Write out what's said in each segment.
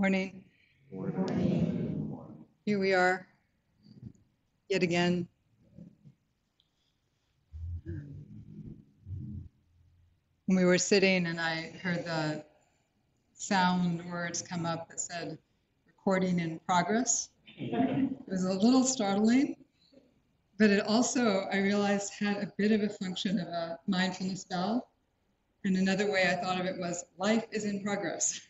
Morning. Here we are, yet again. When we were sitting and I heard the sound words come up that said recording in progress, it was a little startling, but it also, I realized, had a bit of a function of a mindfulness bell. And another way I thought of it was life is in progress.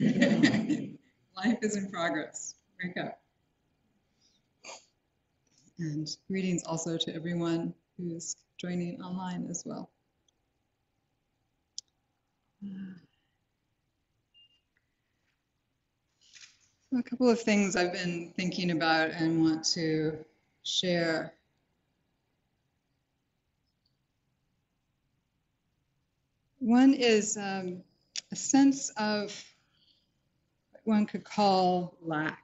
Life is in progress. Wake up. And greetings also to everyone who's joining online as well. So a couple of things I've been thinking about and want to share. One is a sense of what one could call lack,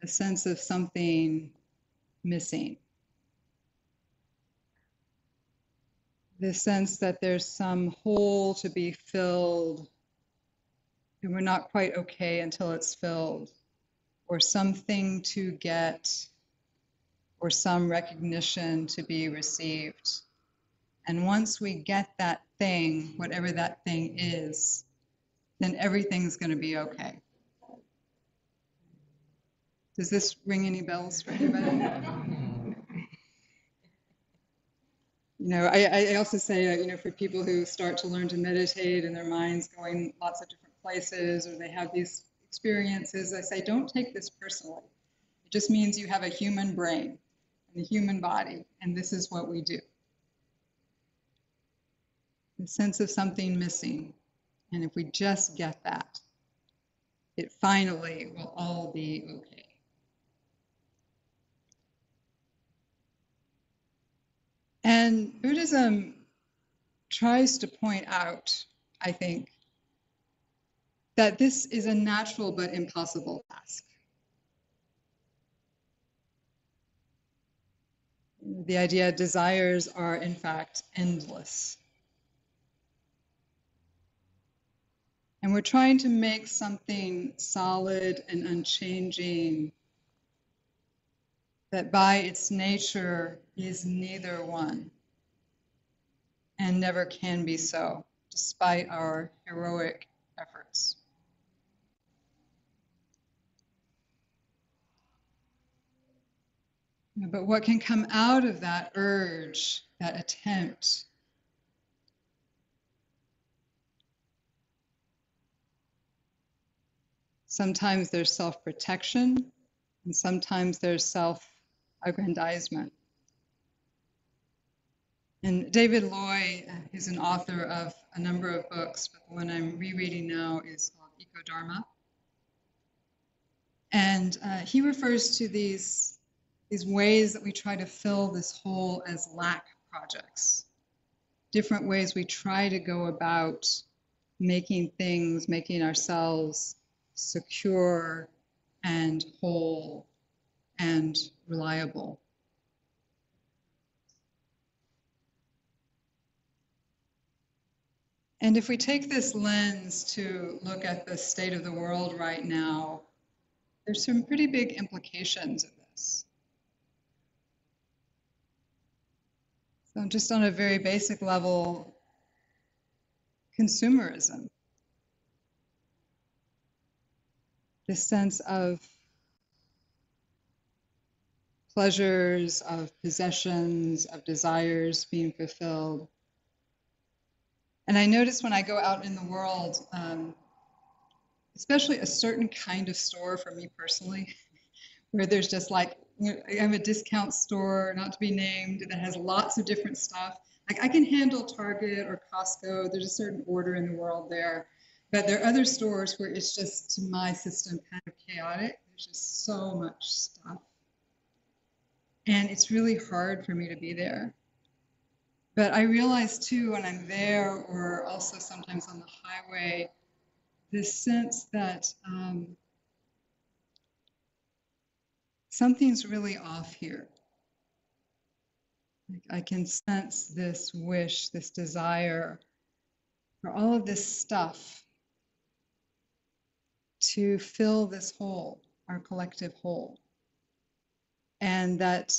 a sense of something missing. The sense that there's some hole to be filled, and we're not quite okay until it's filled, or something to get, or some recognition to be received. And once we get that thing, whatever that thing is, then everything's going to be okay. Does this ring any bells for anybody? I also say, for people who start to learn to meditate and their mind's going lots of different places, or they have these experiences, I say, don't take this personally. It just means you have a human brain and a human body, and this is what we do. The sense of something missing. And if we just get that, it finally will all be okay. And Buddhism tries to point out, I think, that this is a natural but impossible task. The idea desires are, in fact, endless. And we're trying to make something solid and unchanging that by its nature is neither one and never can be so, despite our heroic efforts. But what can come out of that urge, that attempt, sometimes there's self-protection, and sometimes there's self-aggrandizement. And David Loy is an author of a number of books, but the one I'm rereading now is called Eco-Dharma. And he refers to these ways that we try to fill this hole as lack projects. Different ways we try to go about making ourselves secure and whole and reliable. And if we take this lens to look at the state of the world right now, there's some pretty big implications of this. So just on a very basic level, consumerism. This sense of pleasures, of possessions, of desires being fulfilled. And I notice when I go out in the world, especially a certain kind of store for me personally, where there's just like, I have a discount store, not to be named, that has lots of different stuff. Like I can handle Target or Costco, there's a certain order in the world there. But there are other stores where it's just, to my system, kind of chaotic. There's just so much stuff. And it's really hard for me to be there. But I realize too, when I'm there, or also sometimes on the highway, this sense that something's really off here. Like I can sense this wish, this desire for all of this stuff. to fill this hole, our collective whole. And that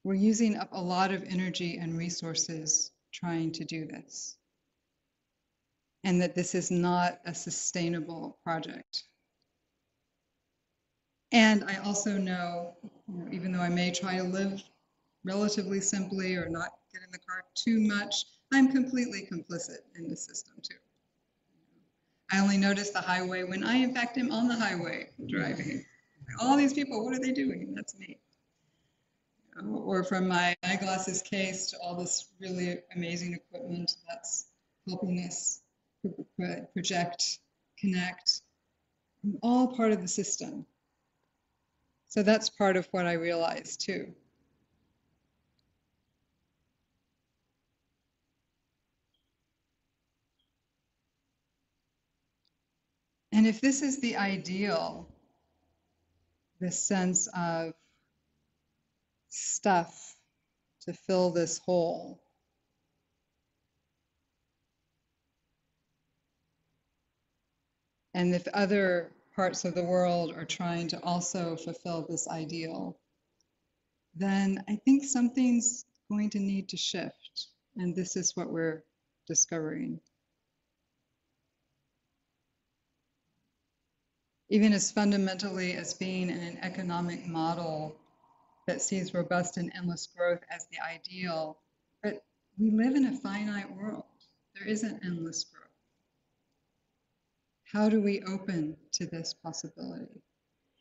we're using up a lot of energy and resources trying to do this. And that this is not a sustainable project. And I also know, even though I may try to live relatively simply or not get in the car too much, I'm completely complicit in the system too. I only notice the highway when I, in fact, am on the highway driving. All these people, what are they doing? That's me. Or from my eyeglasses case to all this really amazing equipment that's helping us project, connect, all part of the system. So that's part of what I realized too. And if this is the ideal, this sense of stuff to fill this hole, and if other parts of the world are trying to also fulfill this ideal, then I think something's going to need to shift. And this is what we're discovering. Even as fundamentally as being in an economic model that sees robust and endless growth as the ideal, but we live in a finite world. There isn't endless growth. How do we open to this possibility?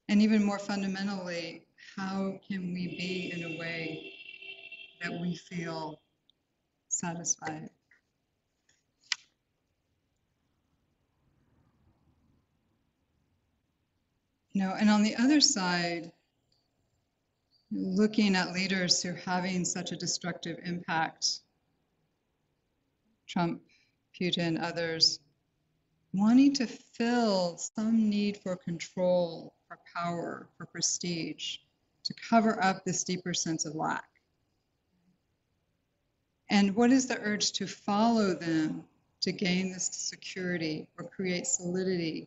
And even more fundamentally, how can we be in a way that we feel satisfied? And on the other side, looking at leaders who are having such a destructive impact, Trump, Putin, others, wanting to fill some need for control, for power, for prestige, to cover up this deeper sense of lack. And what is the urge to follow them to gain this security or create solidity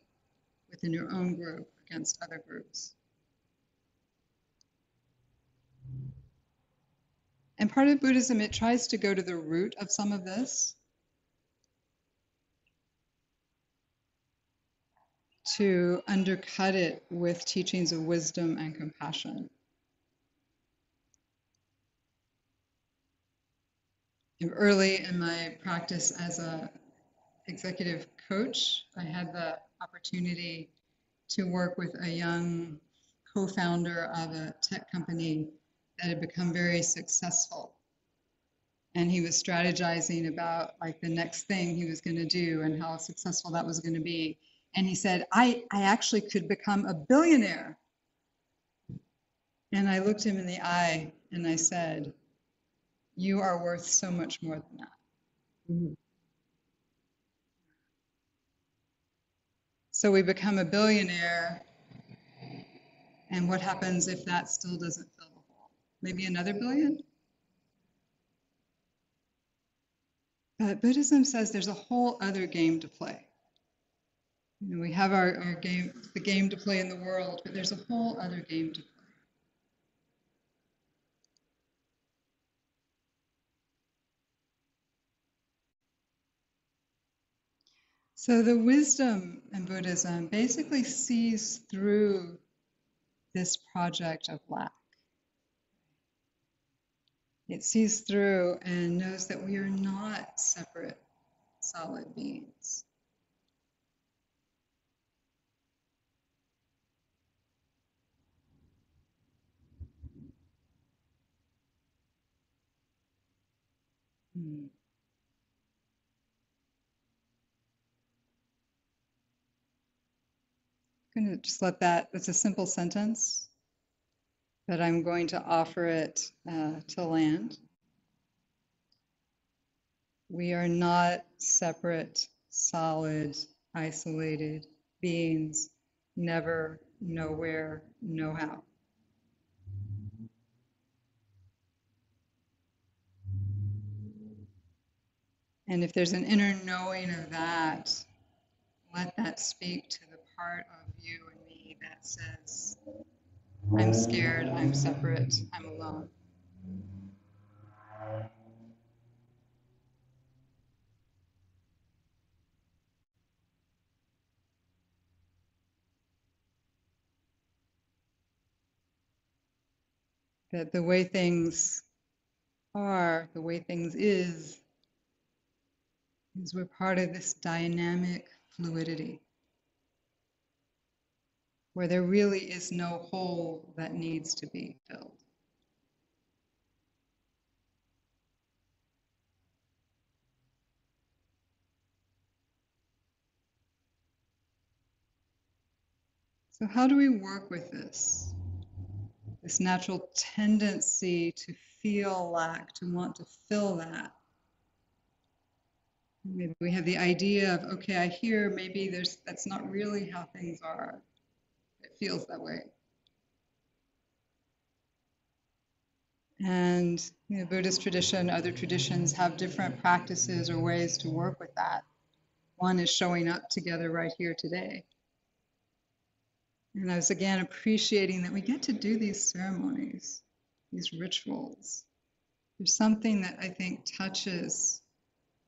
within your own group against other groups? And part of Buddhism, it tries to go to the root of some of this, to undercut it with teachings of wisdom and compassion. Early in my practice as an executive coach, I had the opportunity to work with a young co-founder of a tech company that had become very successful. And he was strategizing about like the next thing he was going to do and how successful that was going to be. And he said, I actually could become a billionaire. And I looked him in the eye and I said, you are worth so much more than that. Mm-hmm. So we become a billionaire, and what happens if that still doesn't fill the hole? Maybe another billion? But Buddhism says there's a whole other game to play. We have our game, the game to play in the world, but there's a whole other game to play. So the wisdom in Buddhism basically sees through this project of lack. It sees through and knows that we are not separate, solid beings. Hmm. I'm going to just let that's a simple sentence, but I'm going to offer it to land. We are not separate, solid, isolated beings, never, nowhere, no how. And if there's an inner knowing of that, let that speak to the part of you and me that says, I'm scared, I'm separate, I'm alone. That the way things are, the way things is we're part of this dynamic fluidity where there really is no hole that needs to be filled. So how do we work with this natural tendency to feel lack, to want to fill that? Maybe we have the idea of, okay, I hear maybe that's not really how things are. It feels that way. And Buddhist tradition, other traditions have different practices or ways to work with that. One is showing up together right here today. And I was again appreciating that we get to do these ceremonies, these rituals. There's something that I think touches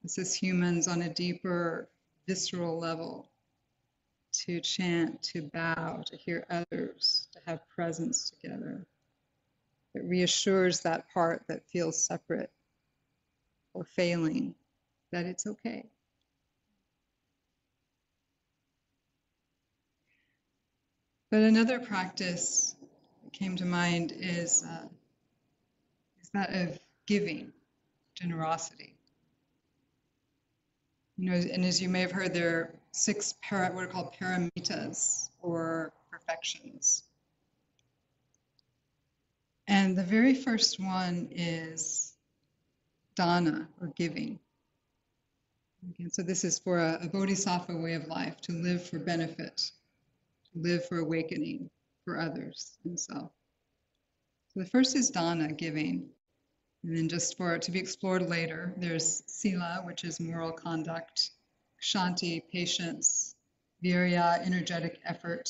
us as humans on a deeper, visceral level, to chant, to bow, to hear others, to have presence together. It reassures that part that feels separate or failing that it's okay. But another practice that came to mind is that of giving, generosity. And as you may have heard, there are six what are called paramitas, or perfections. And the very first one is dana, or giving. Again, so this is for a bodhisattva way of life, to live for benefit, to live for awakening for others and self. So the first is dana, giving. And then just for it to be explored later, there's sila, which is moral conduct, kshanti, patience, virya, energetic effort,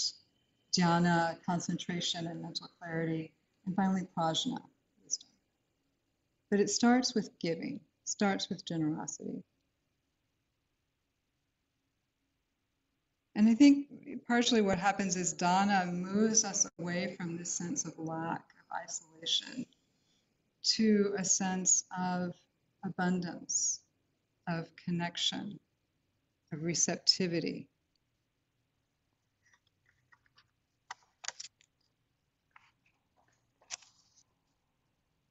dhyana, concentration and mental clarity, and finally prajna, wisdom. But it starts with giving, starts with generosity. And I think partially what happens is dana moves us away from this sense of lack, of isolation, to a sense of abundance, of connection, of receptivity.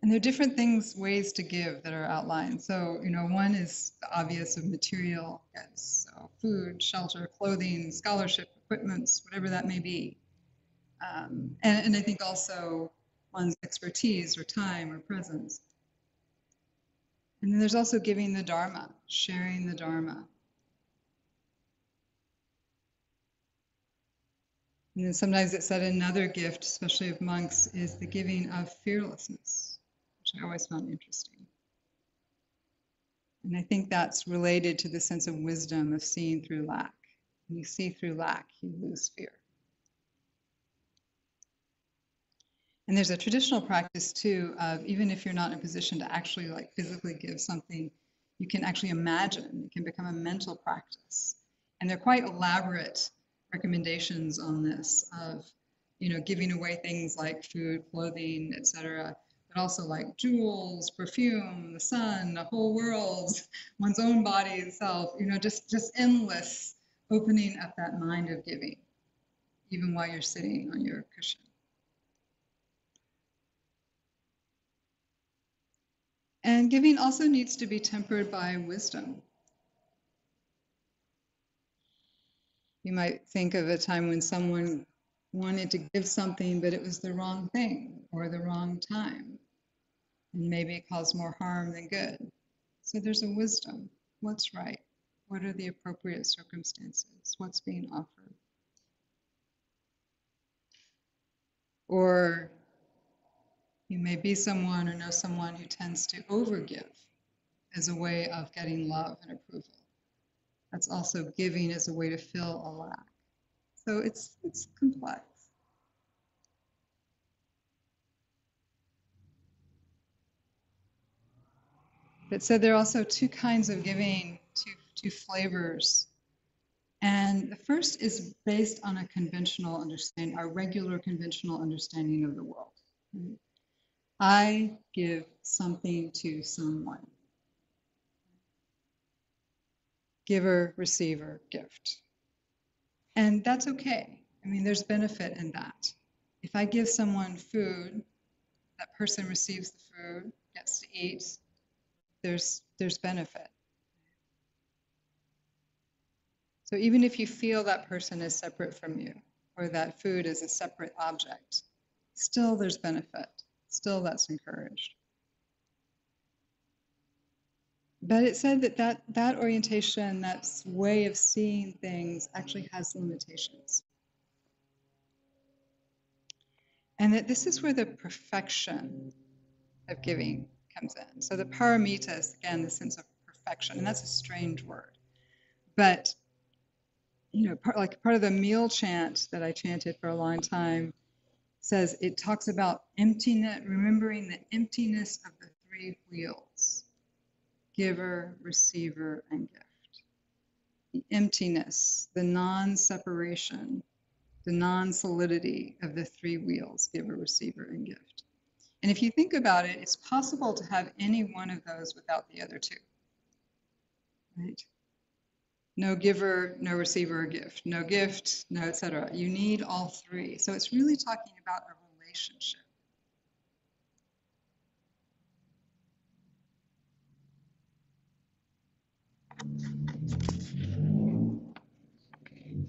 And there are different ways to give that are outlined. So, one is the obvious of material goods, so food, shelter, clothing, scholarship, equipments, whatever that may be. And I think also one's expertise or time or presence. And then there's also giving the Dharma, sharing the Dharma. And then sometimes it's said another gift, especially of monks, is the giving of fearlessness, which I always found interesting. And I think that's related to the sense of wisdom of seeing through lack. When you see through lack, you lose fear. And there's a traditional practice too of, even if you're not in a position to actually physically give something, you can actually imagine. It can become a mental practice. And they're quite elaborate recommendations on this of, giving away things like food, clothing, etc., but also like jewels, perfume, the sun, the whole world, one's own body itself, just endless opening up that mind of giving, even while you're sitting on your cushion. And giving also needs to be tempered by wisdom. You might think of a time when someone wanted to give something, but it was the wrong thing or the wrong time. And maybe it caused more harm than good. So there's a wisdom. What's right? What are the appropriate circumstances? What's being offered? Or you may be someone or know someone who tends to overgive as a way of getting love and approval. That's also giving as a way to fill a lack. So it's complex. But so there are also two kinds of giving, two flavors. And the first is based on a conventional understanding, our regular conventional understanding of the world. Right? I give something to someone. Giver, receiver, gift. And that's okay. I mean, there's benefit in that. If I give someone food, that person receives the food, gets to eat, there's benefit. So even if you feel that person is separate from you, or that food is a separate object, still there's benefit. Still that's encouraged. But it said that orientation, that way of seeing things actually has limitations. And that this is where the perfection of giving comes in. So the paramita is, again, the sense of perfection, and that's a strange word. But, you know, part of the meal chant that I chanted for a long time says it talks about emptiness, remembering the emptiness of the three wheels, giver, receiver, and gift. The emptiness, the non-separation, the non-solidity of the three wheels, giver, receiver, and gift. And if you think about it, it's possible to have any one of those without the other two, right? No giver, no receiver or gift. No gift, no etc. You need all three. So it's really talking about a relationship.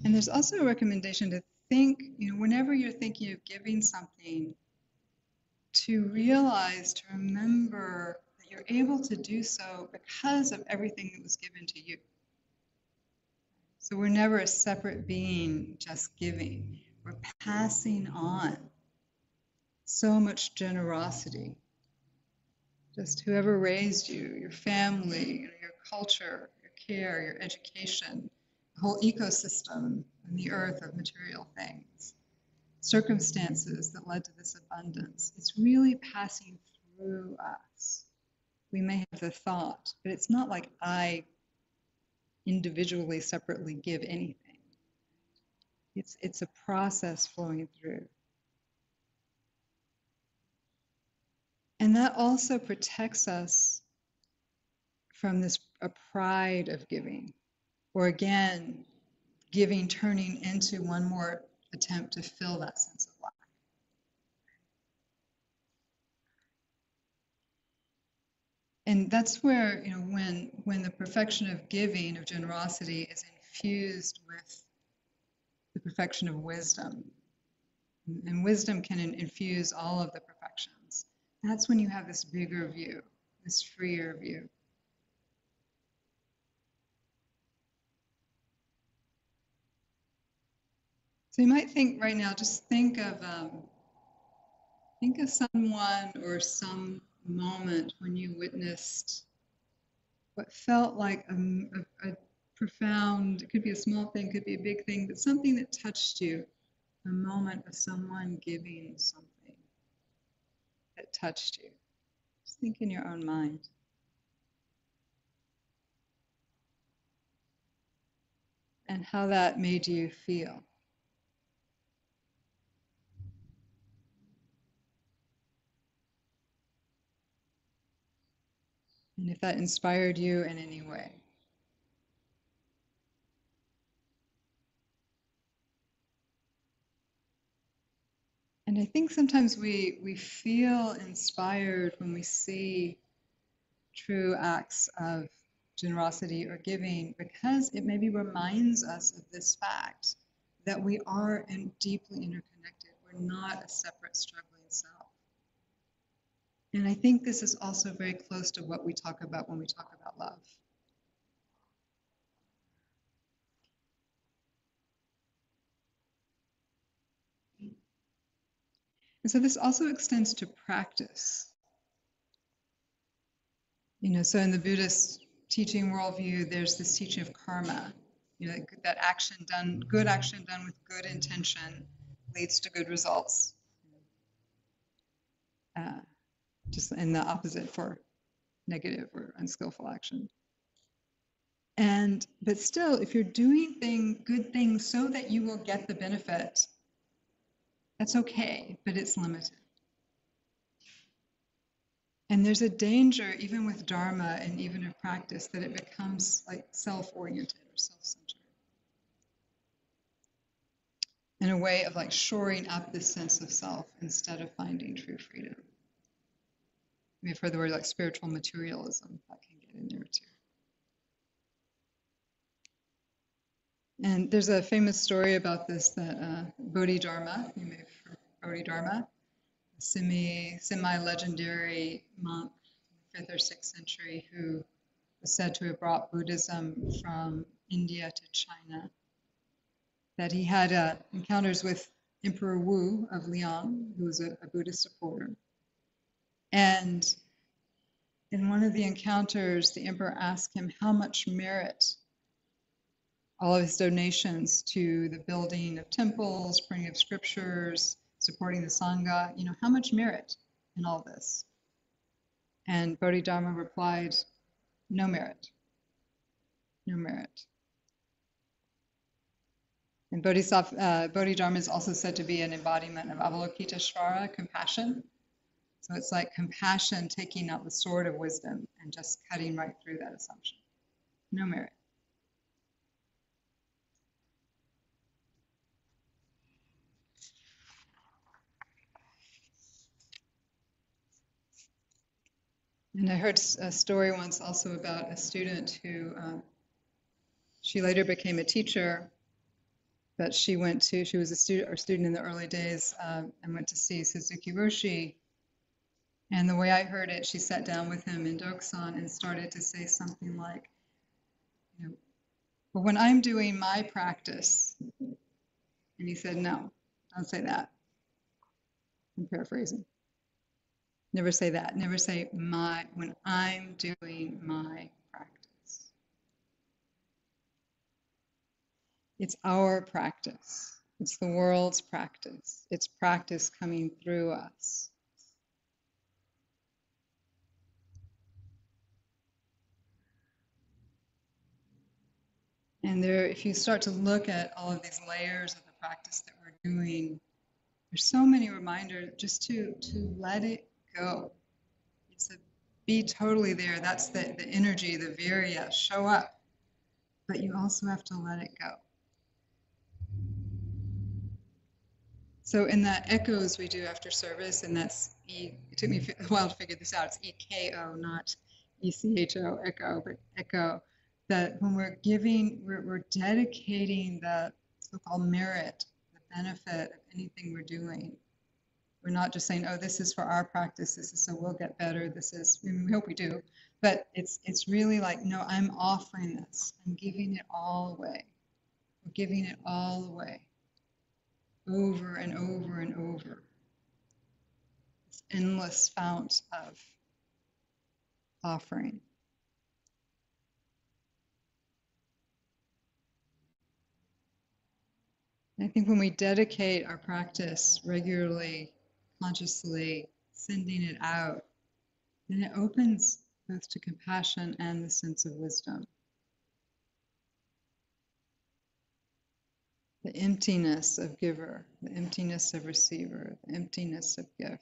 And there's also a recommendation to think, you know, whenever you're thinking of giving something, to realize, to remember that you're able to do so because of everything that was given to you. So we're never a separate being just giving. We're passing on so much generosity. Just whoever raised you, your family, your culture, your care, your education, the whole ecosystem on the earth of material things, circumstances that led to this abundance. It's really passing through us. We may have the thought, but it's not like I individually, separately give anything. It's a process flowing through. And that also protects us from this a pride of giving, or again, giving turning into one more attempt to fill that sense of lack. And that's where, you know, when the perfection of giving, of generosity, is infused with the perfection of wisdom, and wisdom can infuse all of the perfections, that's when you have this bigger view, this freer view. So you might think right now, just think of someone or some moment when you witnessed what felt like a profound, it could be a small thing, could be a big thing, but something that touched you, a moment of someone giving something that touched you. Just think in your own mind. And how that made you feel. And if that inspired you in any way. And I think sometimes we feel inspired when we see true acts of generosity or giving, because it maybe reminds us of this fact that we are deeply interconnected. We're not a separate struggling self. And I think this is also very close to what we talk about when we talk about love. And so this also extends to practice. You know, so in the Buddhist teaching worldview, there's this teaching of karma. You know, that good action done with good intention leads to good results. Just in the opposite for negative or unskillful action. But still, if you're doing good things so that you will get the benefit, that's okay, but it's limited. And there's a danger, even with Dharma and even in practice, that it becomes like self-oriented or self-centered. In a way of like shoring up this sense of self instead of finding true freedom. We've heard the word like spiritual materialism, that can get in there too. And there's a famous story about this that Bodhidharma, you may have heard Bodhidharma, a semi-legendary monk in the 5th or 6th century who was said to have brought Buddhism from India to China, that he had encounters with Emperor Wu of Liang, who was a Buddhist supporter. And in one of the encounters, the emperor asked him how much merit all of his donations to the building of temples, printing of scriptures, supporting the Sangha, how much merit in all this? And Bodhidharma replied, no merit. No merit. And Bodhidharma is also said to be an embodiment of Avalokiteshvara, compassion. So it's like compassion taking out the sword of wisdom and just cutting right through that assumption. No merit. And I heard a story once also about a student who, she later became a teacher, but she was a student in the early days and went to see Suzuki Roshi. And the way I heard it, she sat down with him in Doksan and started to say something like, well, when I'm doing my practice, and he said, no, don't say that. I'm paraphrasing. Never say that. Never say when I'm doing my practice. It's our practice. It's the world's practice. It's practice coming through us. And if you start to look at all of these layers of the practice that we're doing, there's so many reminders just to let it go. It's be totally there. That's the energy, the virya, show up. But you also have to let it go. So in the echoes we do after service, and that's it took me a while to figure this out. It's EKO, not ECHO, echo, but echo. That when we're giving, we're dedicating the so-called merit, the benefit of anything we're doing. We're not just saying, oh, this is for our practice, this is so we'll get better, we hope we do, but it's really like, no, I'm offering this, I'm giving it all away. We're giving it all away, over and over and over. This endless fount of offering. And I think when we dedicate our practice regularly, consciously, sending it out, then it opens both to compassion and the sense of wisdom. The emptiness of giver, the emptiness of receiver, the emptiness of gift.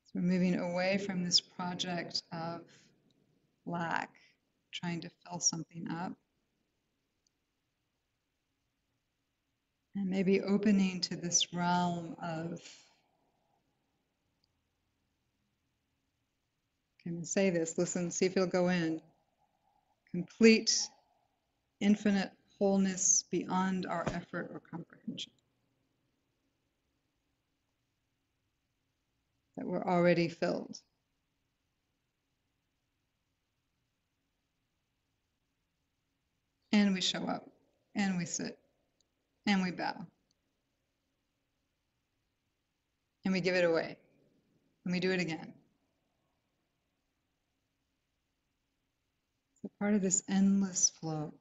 So we're moving away from this project of lack, trying to fill something up, and maybe opening to this realm of, can I say this? Listen, see if it'll go in. Complete, infinite wholeness beyond our effort or comprehension. That we're already filled. And we show up, and we sit, and we bow. And we give it away, and we do it again, part of this endless flow.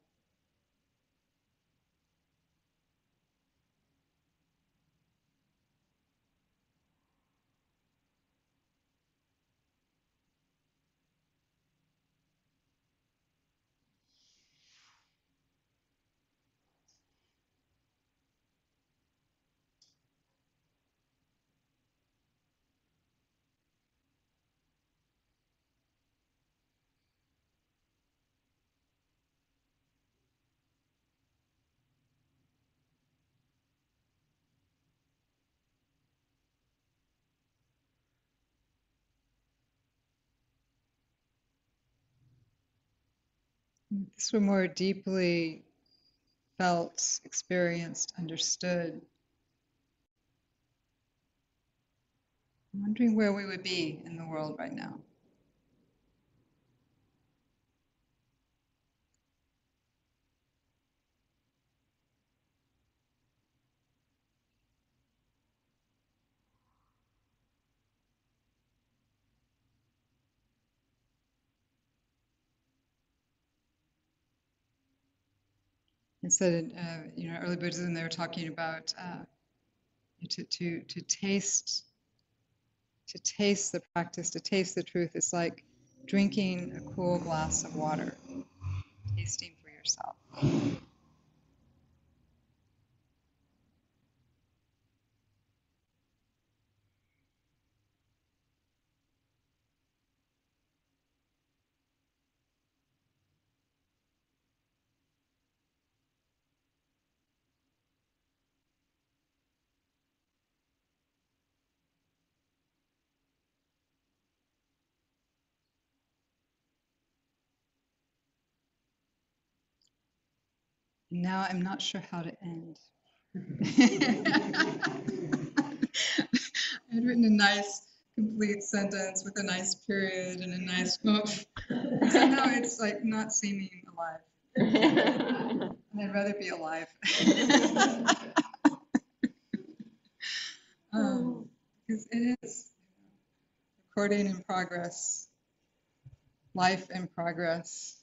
If this were more deeply felt, experienced, understood, I'm wondering where we would be in the world right now. It said, early Buddhism, they were talking about to taste the practice, to taste the truth. It's like drinking a cool glass of water, tasting for yourself. Now I'm not sure how to end. I had written a nice complete sentence with a nice period and a nice oomph. And somehow it's like not seeming alive. And I'd rather be alive. Because it is recording in progress, life in progress.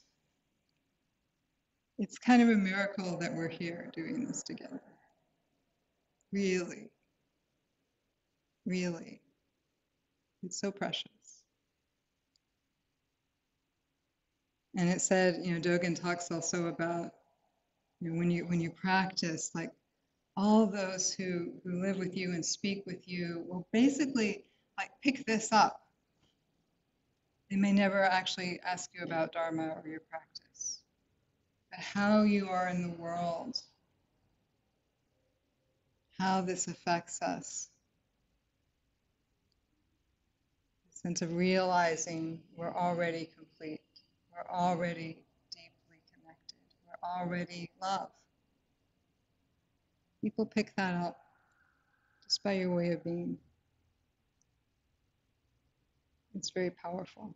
It's kind of a miracle that we're here doing this together. Really, really. It's so precious. And it said, Dogen talks also about when you practice, like all those who live with you and speak with you will basically like pick this up. They may never actually ask you about Dharma or your practice, but how you are in the world, how this affects us. A sense of realizing we're already complete, we're already deeply connected, we're already love. People pick that up just by your way of being. It's very powerful.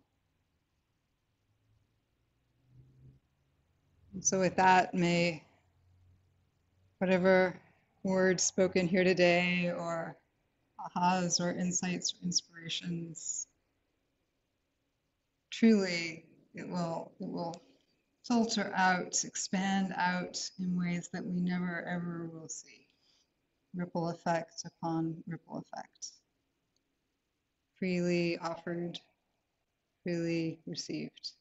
And so with that, may whatever words spoken here today or ahas or insights or inspirations, truly it will filter out, expand out in ways that we never ever will see. Ripple effect upon ripple effect. Freely offered, freely received.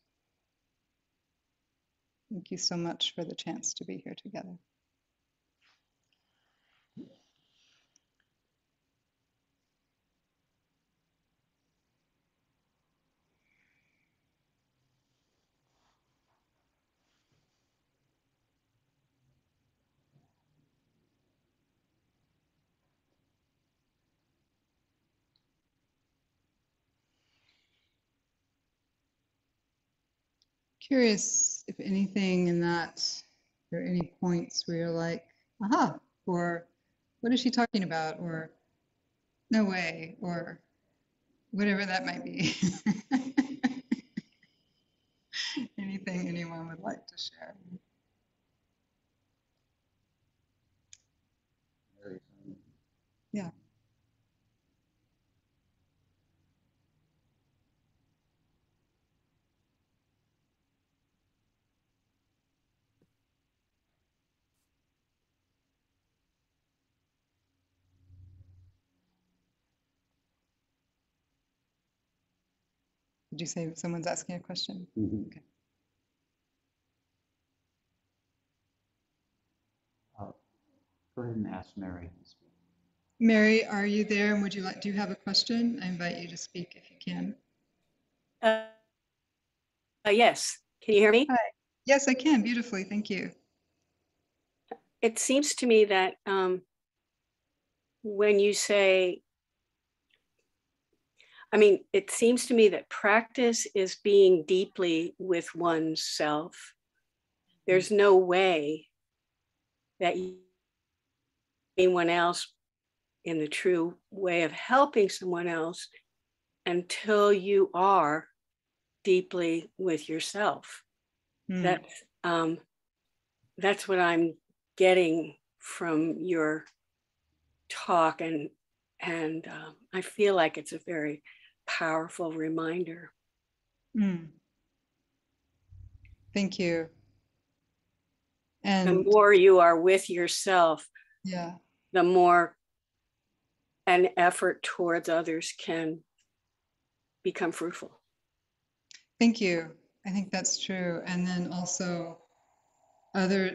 Thank you so much for the chance to be here together. Curious if anything in that, there are any points where you're like, aha, or what is she talking about, or no way, or whatever that might be. Anything anyone would like to share. Yeah. Did you say someone's asking a question? Mm-hmm. Okay. Go ahead and ask Mary to speak. Mary, are you there? And do you have a question? I invite you to speak if you can. Yes. Can you hear me? Hi. Yes, I can. Beautifully. Thank you. It seems to me that when you say, it seems to me that practice is being deeply with oneself. There's no way that anyone else in the true way of helping someone else until you are deeply with yourself. That's what I'm getting from your talk, and I feel like it's a very powerful reminder. Thank you. And the more you are with yourself, yeah, the more an effort towards others can become fruitful. Thank you. I think that's true. And then also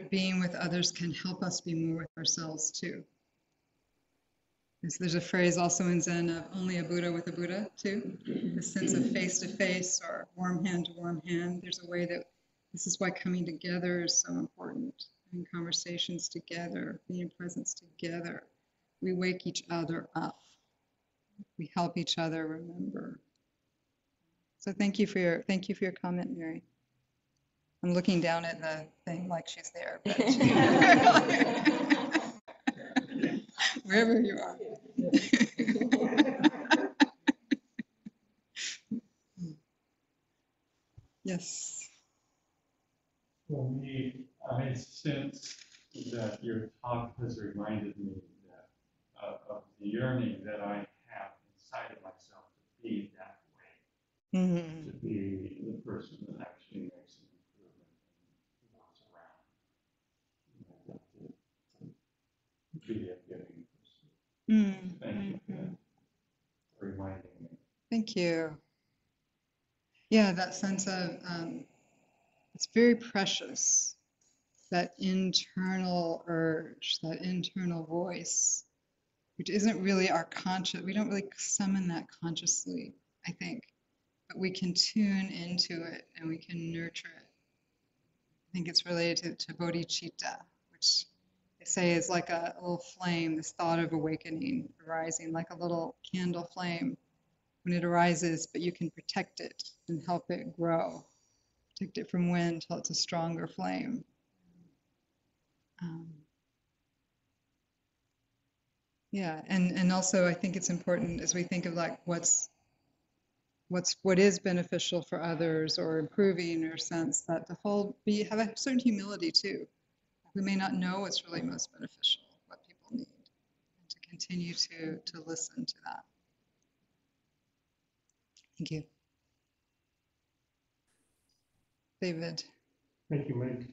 being with others can help us be more with ourselves too. There's a phrase also in Zen of only a Buddha with a Buddha too. This sense of face to face or warm hand to warm hand. There's a way that this is why coming together is so important. Having conversations together, being in presence together. We wake each other up. We help each other remember. So thank you for your comment, Mary. I'm looking down at the thing like she's there, but wherever you are. Yes. For me, I sense that your talk has reminded me that of the yearning that I have inside of myself to be that way, to be the person that actually makes an improvement in what's around. To be a giving person. Thank you for reminding me. Thank you. Yeah, that sense of it's very precious, that internal urge, that internal voice, which isn't really our conscious, we don't really summon that consciously, I think, but we can tune into it and we can nurture it. I think it's related to bodhicitta, which they say is like a little flame, this thought of awakening, arising like a little candle flame when it arises, but you can protect it and help it grow. Protect it from wind until it's a stronger flame. Yeah, and also I think it's important as we think of like what is beneficial for others or improving or sense that have a certain humility too. We may not know what's really most beneficial, what people need, and to continue to listen to that. Thank you. David. Thank you, Mike.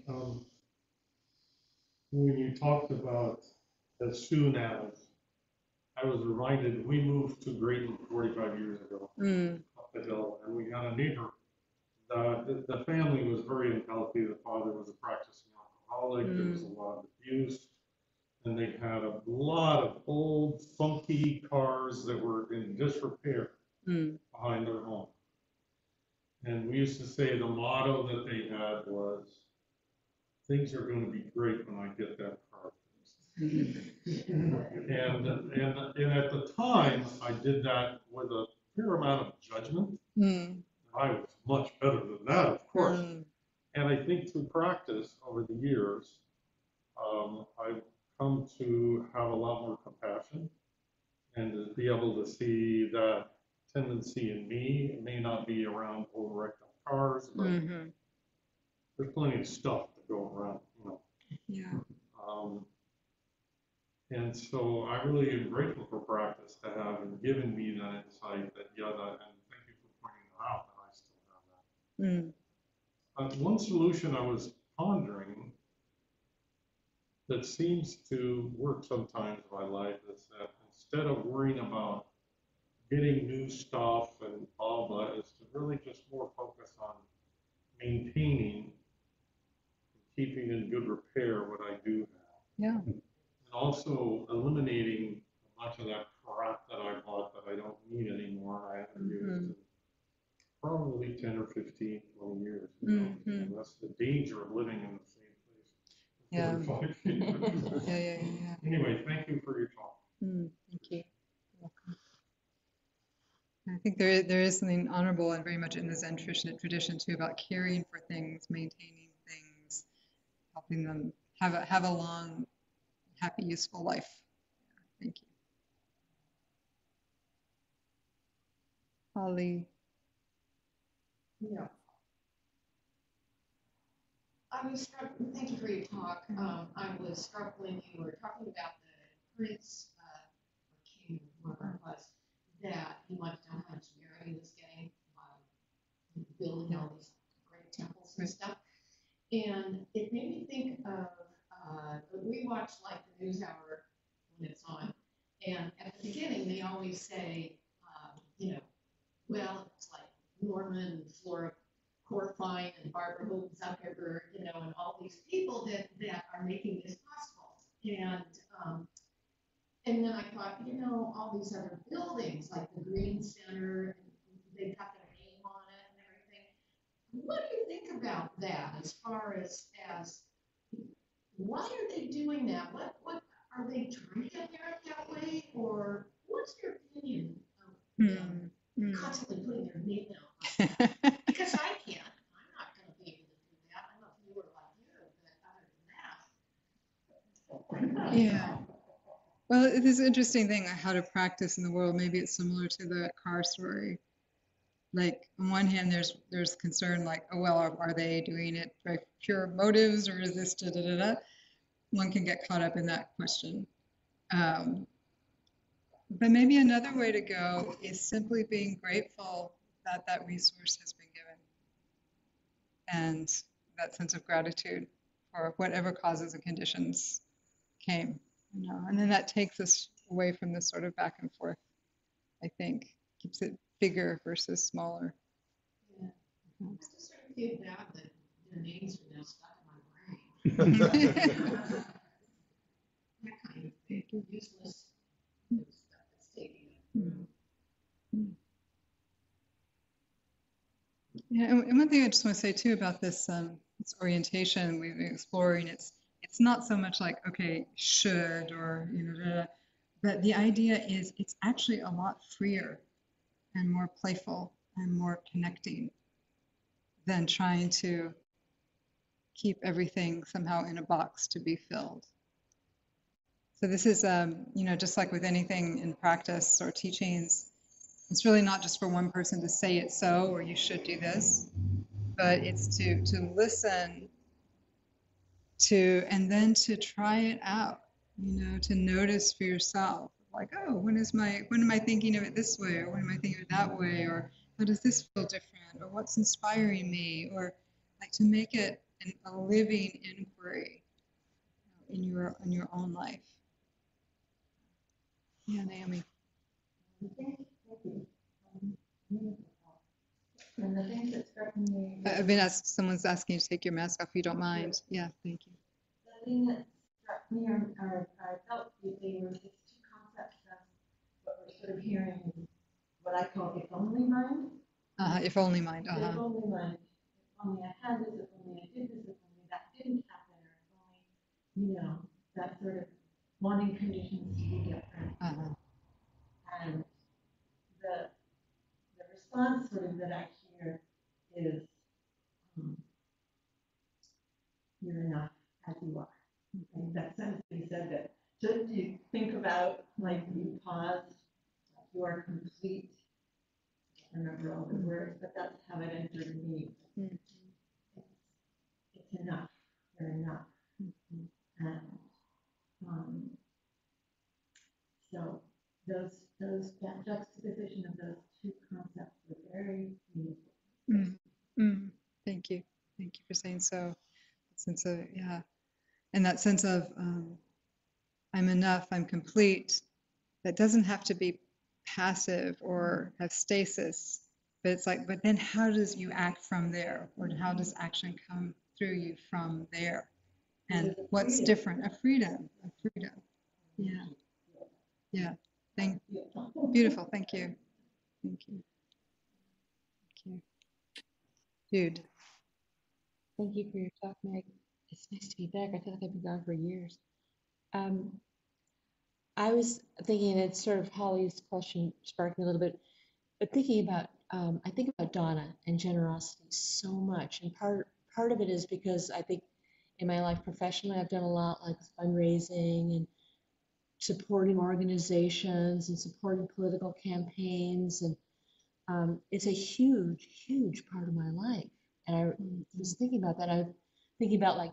When you talked about as soon as, I was reminded we moved to Grayton 45 years ago up the hill, and we had a neighbor. The family was very unhealthy. The father was a practicing alcoholic. There was a lot of abuse, and they had a lot of old, funky cars that were in disrepair behind their home. And we used to say the motto that they had was, things are going to be great when I get that car fixed. and at the time, I did that with a fair amount of judgment. I was much better than that, of course. And I think through practice over the years, I've come to have a lot more compassion and to be able to see that tendency in me. It may not be around old wrecked up cars, but there's plenty of stuff to go around, you know. Yeah. And so I really am grateful for practice to have and given me that insight that, and thank you for pointing it out that I still have that. One solution I was pondering that seems to work sometimes in my life is that instead of worrying about getting new stuff and all that, is to really just maintaining, keeping in good repair what I do have. Yeah. And also eliminating a bunch of that crap that I bought that I don't need anymore. I haven't used in probably 10 or 15, 20 years. You know? And that's the danger of living in the same place. Yeah. For 45 years. Yeah. Anyway, thank you for your talk. Thank you. You're welcome. I think there is something honorable and very much in the Zen tradition too about caring for things, maintaining things, helping them have a long, happy, useful life. Thank you. Holly. Yeah. I was struck, thank you for your talk. I was struck when you were talking about the prince, or king, whoever it was, that he wanted to know how much merit he was getting, building all these great temples and stuff. And it made me think of, we watch like the NewsHour when it's on, and at the beginning they always say, well, it's like Norman, Flora Corfine, and Barbara Hope Zuckerberg, and all these people that are making this possible. And then I thought, all these other buildings like the Green Center, they've got their name on it and everything. What do you think about that as far as why are they doing that? What are they trying to get there that way, or what's your opinion of constantly putting their name out? Because I can't. I'm not going to be able to do that. I don't know if you were like you, but other than that. Yeah. Well, it is an interesting thing how to practice in the world. Maybe it's similar to the car story. Like on one hand, there's concern like, oh well, are they doing it for pure motives or is this da da da da? One can get caught up in that question. But maybe another way to go is simply being grateful that that resource has been given, and that sense of gratitude for whatever causes and conditions came. And then that takes us away from this sort of back and forth. I think keeps it bigger versus smaller. Yeah. I just sort of feel bad that their names are now stuck in my brain. That kind of thing. Useless stuff that's taking it. Yeah, and one thing I just want to say too about this orientation we've been exploring, it's not so much like, okay, should or but the idea is it's actually a lot freer and more playful and more connecting than trying to keep everything somehow in a box to be filled. So this is, just like with anything in practice or teachings, it's really not just for one person to say it so, or you should do this, but it's to listen to, and then to try it out, to notice for yourself, like, oh, when am I thinking of it this way, or when am I thinking of it that way, or how does this feel different, or what's inspiring me, or like to make it a living inquiry in your own life. Yeah, Naomi. And the thing that struck me, I've been asked, someone's asking you to take your mask off if you don't mind. Yeah, thank you. the thing that struck me or I felt deeply were these two concepts of what we're sort of hearing, what I call if only mind. If only mind. If only mind. If only I had this, if only I did this, if only that didn't happen, or if only, that sort of wanting conditions to be different. And the response sort of that I hear is you're enough as you are. Okay? That sense that you said that just you think about like you paused, like you are complete. I don't remember all the words, but that's how it entered me. It's enough. You're enough. And so that juxtaposition of those two concepts were very meaningful. Thank you. Thank you for saying so. Sense of, yeah. And that sense of I'm enough, I'm complete, that doesn't have to be passive or have stasis, But it's like, but then how does you act from there? Or how does action come through you from there? And what's different? A freedom, a freedom. Yeah. Yeah. Beautiful. Thank you. Thank you. Thank you. Jude. Thank you for your talk, Meg. It's nice to be back. I feel like I've been gone for years. I was thinking, it's sort of Holly's question sparked me a little bit, but thinking about, I think about Donna and generosity so much. And part of it is because I think in my life professionally, I've done a lot like fundraising and supporting organizations and supporting political campaigns. And it's a huge, huge part of my life. And I was thinking about that. I was thinking about like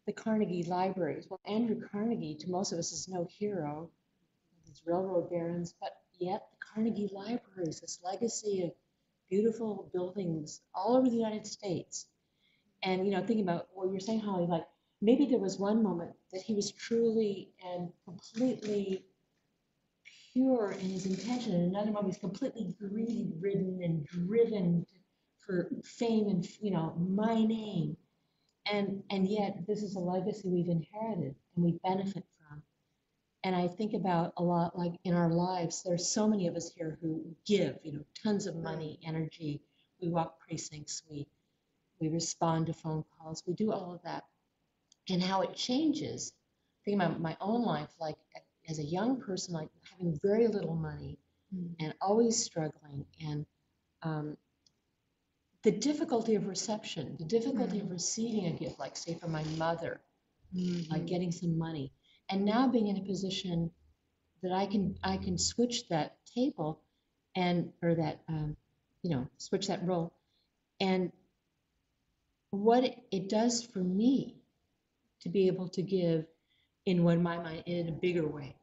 the Carnegie libraries. Well, Andrew Carnegie, to most of us, is no hero, these railroad barons, but yet the Carnegie libraries, this legacy of beautiful buildings all over the United States. And, you know, thinking about what you were saying, Holly, like maybe there was one moment that he was truly and completely pure in his intention, and another moment he's completely greed-ridden and driven for fame and, you know, my name. And yet this is a legacy we've inherited and we benefit from. And I think about a lot, like in our lives, there's so many of us here who give, you know, tons of money, energy. We walk precincts, we respond to phone calls, we do all of that. And how it changes. Think about my own life, like as a young person, like having very little money and always struggling, and the difficulty of reception, the difficulty of receiving a gift, like say from my mother, like getting some money, and now being in a position that I can switch that table, and or that you know, switch that role, and what it does for me to be able to give in what my mind in a bigger way.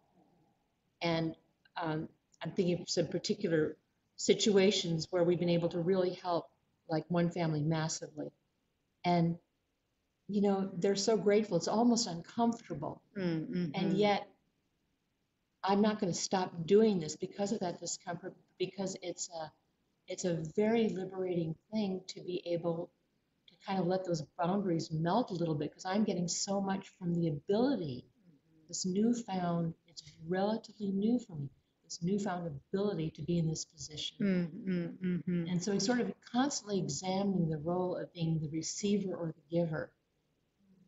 And I'm thinking of some particular situations where we've been able to really help, like one family massively. And, you know, they're so grateful. It's almost uncomfortable. And yet, I'm not going to stop doing this because of that discomfort, because it's a very liberating thing to be able to kind of let those boundaries melt a little bit, because I'm getting so much from the ability, this newfound, it's relatively new for me, this newfound ability to be in this position. And so he's sort of constantly examining the role of being the receiver or the giver,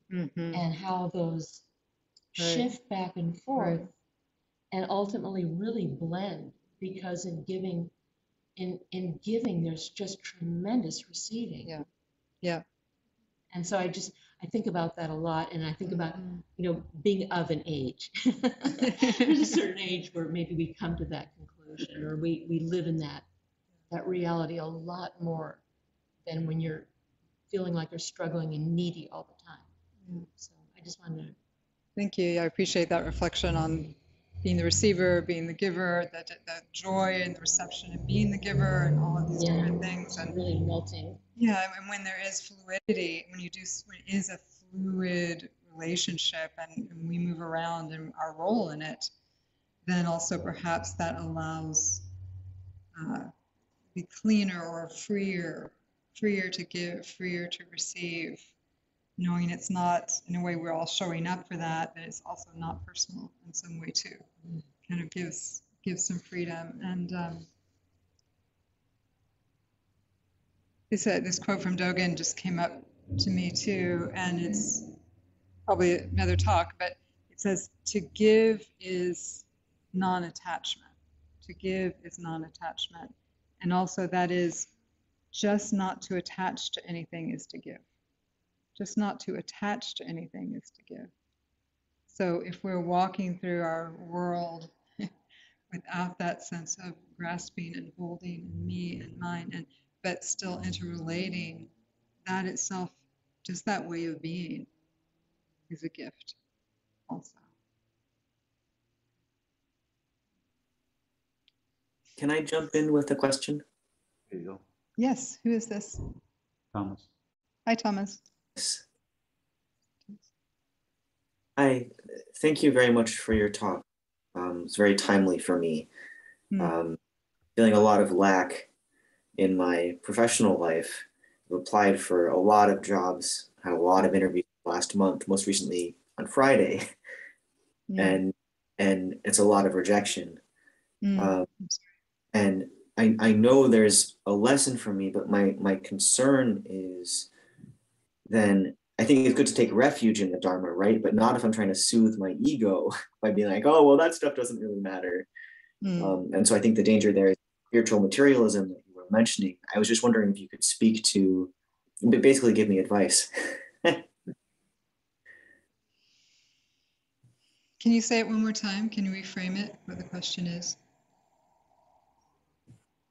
and how those shift back and forth and ultimately really blend, because in giving, in giving, there's just tremendous receiving. Yeah. And so I think about that a lot, and I think about, you know, being of an age. There's a certain age where maybe we come to that conclusion, or we live in that reality a lot more than when you're feeling like you're struggling and needy all the time. So I just wanted to. Thank you. I appreciate that reflection on being the receiver, being the giver, the joy and the reception of being the giver, and all of these different things. And really melting. Yeah, and when there is fluidity, when it is a fluid relationship, and we move around in our role in it, then also perhaps that allows be cleaner or freer to give, freer to receive, knowing it's not, in a way, we're all showing up for that, but it's also not personal in some way too. Kind of gives some freedom. And this quote from Dogen just came up to me too, and it's probably another talk, but it says, to give is non-attachment. To give is non-attachment. And also that is just not to attach to anything is to give. Just not to attach to anything is to give. So if we're walking through our world without that sense of grasping and holding and me and mine, but still interrelating, that itself, just that way of being, is a gift also. Can I jump in with a question? There you go. Yes, who is this? Thomas. Hi, Thomas. Yes. Hi, thank you very much for your talk. It's very timely for me. Feeling a lot of lack in my professional life. I've applied for a lot of jobs, had a lot of interviews last month, most recently on Friday, Mm, and it's a lot of rejection. mm, Uh, I'm sorry. and I know there's a lesson for me, but my concern is then I think it's good to take refuge in the Dharma, right? But not if I'm trying to soothe my ego by being like, oh, well, that stuff doesn't really matter. Mm. And so I think the danger there is spiritual materialism that you were mentioning. I was just wondering if you could speak to, basically give me advice. Can you say it one more time? Can you reframe it, what the question is?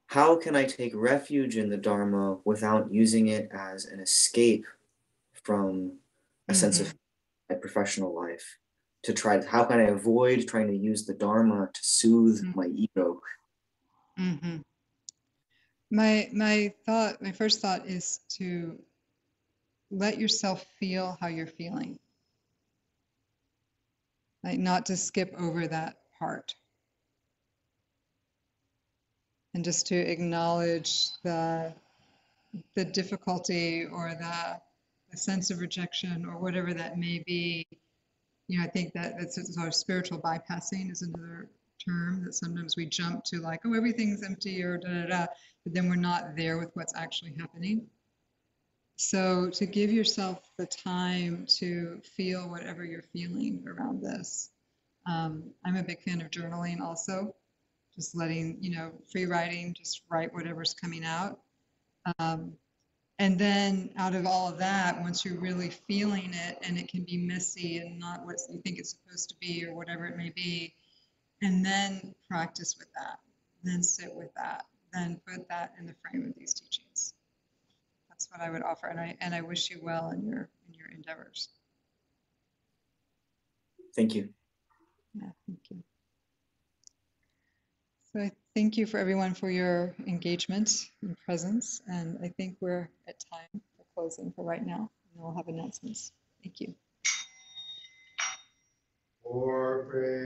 How can I take refuge in the Dharma without using it as an escape from a sense Mm-hmm. of my professional life? To try, how can I avoid trying to use the Dharma to soothe my ego? Mm-hmm. My first thought is to let yourself feel how you're feeling, like not to skip over that part, and just to acknowledge the difficulty or the sense of rejection or whatever that may be. You know, I think that's sort of spiritual bypassing is another term that sometimes we jump to, like, oh, everything's empty or da da da, but then we're not there with what's actually happening. So to give yourself the time to feel whatever you're feeling around this. I'm a big fan of journaling also, just letting, free writing, just write whatever's coming out. Um, and then out of all of that, once you're really feeling it and it can be messy and not what you think it's supposed to be or whatever it may be, and then practice with that, then sit with that, then put that in the frame of these teachings. That's what I would offer. And I wish you well in your endeavors. Thank you. Yeah, thank you. So I thank you for everyone for your engagement and presence. And I think we're at time for closing for right now. And we'll have announcements. Thank you.